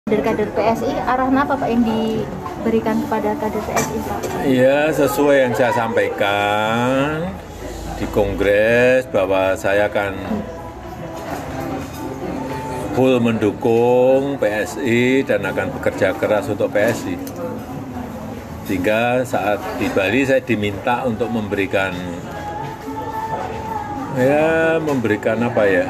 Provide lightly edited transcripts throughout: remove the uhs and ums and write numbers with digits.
Kader PSI, arahan apa Pak yang diberikan kepada kader PSI Pak? Ya, sesuai yang saya sampaikan di Kongres bahwa saya akan full mendukung PSI dan akan bekerja keras untuk PSI. Sehingga saat di Bali saya diminta untuk memberikan apa ya?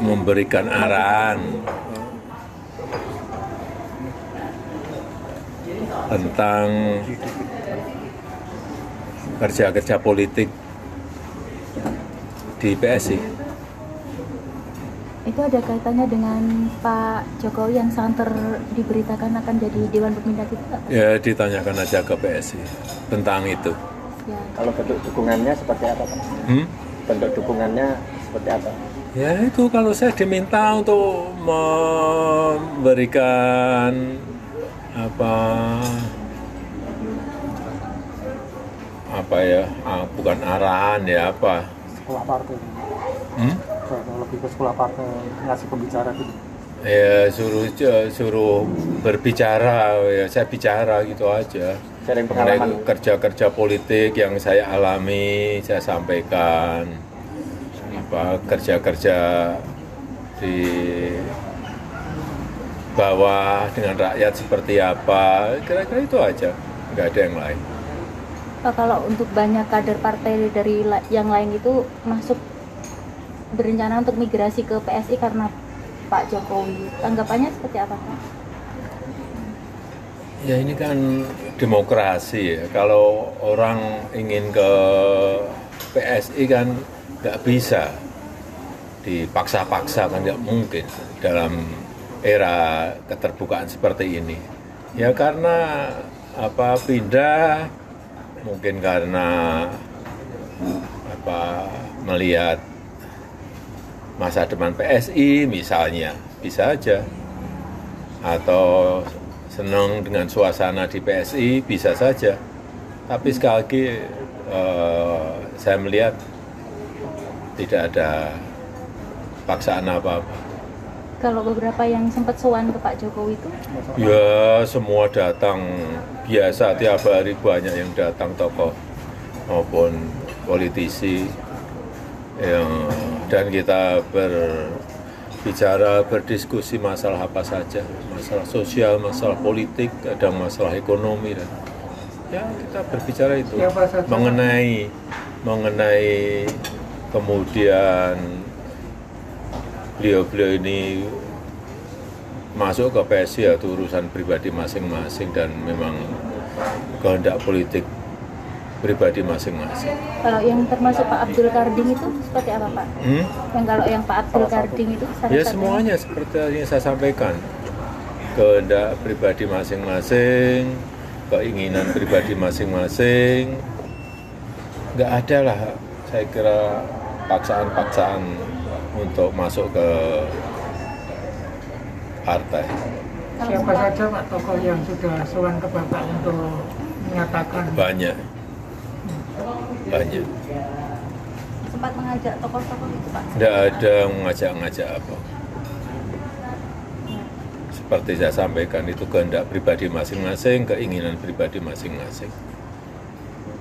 Memberikan arahan tentang kerja-kerja politik di PSI. Itu ada kaitannya dengan Pak Jokowi yang santer diberitakan akan jadi Dewan Pembina itu Pak? Ya, ditanyakan aja ke PSI tentang itu. Ya. Kalau bentuk dukungannya seperti apa Pak? Bentuk dukungannya seperti apa? Ya itu kalau saya diminta untuk memberikan bukan arahan ya apa? Sekolah partai. Lebih ke sekolah partai ngasih pembicara gitu. Ya suruh berbicara, ya saya bicara gitu aja. Sharing pengalaman. Kerja-kerja politik yang saya alami, saya sampaikan. Kerja-kerja di bawah dengan rakyat seperti apa, kira-kira itu aja, nggak ada yang lain. Pak, kalau untuk banyak kader partai dari yang lain itu masuk berencana untuk migrasi ke PSI karena Pak Jokowi, tanggapannya seperti apa Pak? Ya ini kan demokrasi ya, kalau orang ingin ke PSI kan nggak bisa dipaksa-paksa, kan nggak mungkin dalam era keterbukaan seperti ini. Ya karena pindah, mungkin karena melihat masa depan PSI misalnya, bisa aja. Atau senang dengan suasana di PSI, bisa saja. Tapi sekali lagi saya melihat tidak ada paksaan apa-apa. Kalau beberapa yang sempat sowan ke Pak Jokowi itu? Ya semua datang, biasa tiap hari banyak yang datang, tokoh maupun politisi, dan kita berbicara, berdiskusi masalah apa saja, masalah sosial, masalah politik, ada masalah ekonomi, dan ya kita berbicara itu mengenai kemudian beliau ini masuk ke PSI itu urusan pribadi masing-masing dan memang kehendak politik pribadi masing-masing. Kalau yang termasuk Pak Abdul Karding itu seperti apa Pak? Yang kalau yang Pak Abdul Karding itu ya semuanya seperti yang saya sampaikan, kehendak pribadi masing-masing, keinginan pribadi masing-masing, nggak ada lah saya kira paksaan-paksaan untuk masuk ke partai. Siapa saja Pak tokoh yang sudah sowan ke Bapak untuk menyatakan? Banyak. Sempat mengajak tokoh-tokoh itu Pak? Tidak ada mengajak-ngajak apa. Seperti saya sampaikan, itu kehendak pribadi masing-masing, keinginan pribadi masing-masing.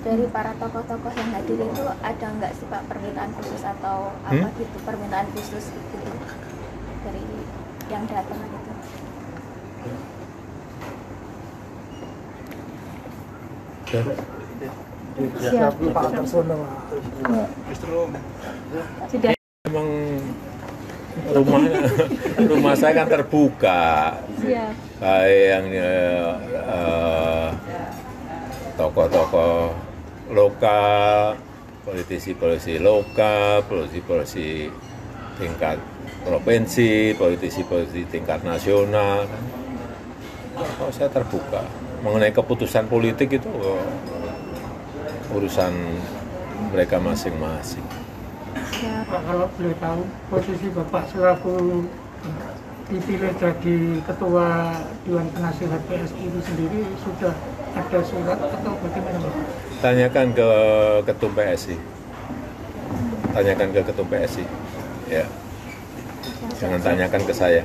Dari para tokoh-tokoh yang hadir itu ada nggak sih Pak permintaan khusus atau apa gitu, permintaan khusus gitu dari yang datang gitu? Siap Pak Tersono. Sudah. Memang rumah saya kan terbuka. Siap. Baik yang tokoh-tokoh lokal, politisi-politisi lokal, politisi-politisi tingkat provinsi, politisi-politisi tingkat nasional. Kalau saya terbuka mengenai keputusan politik itu urusan mereka masing-masing. Pak, kalau boleh tahu posisi Bapak selaku dipilih jadi ketua Dewan Penasihat PSI itu sendiri sudah ada surat atau bagaimana Pak? Tanyakan ke ketum PSI. Tanyakan ke ketum PSI. Ya. Jangan tanyakan ke saya.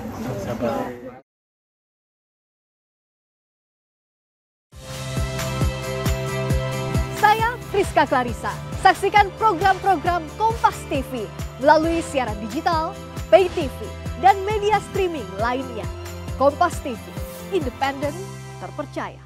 Saya Friska Clarissa. Saksikan program-program Kompas TV melalui siaran digital, pay TV, dan media streaming lainnya. Kompas TV, independen, terpercaya.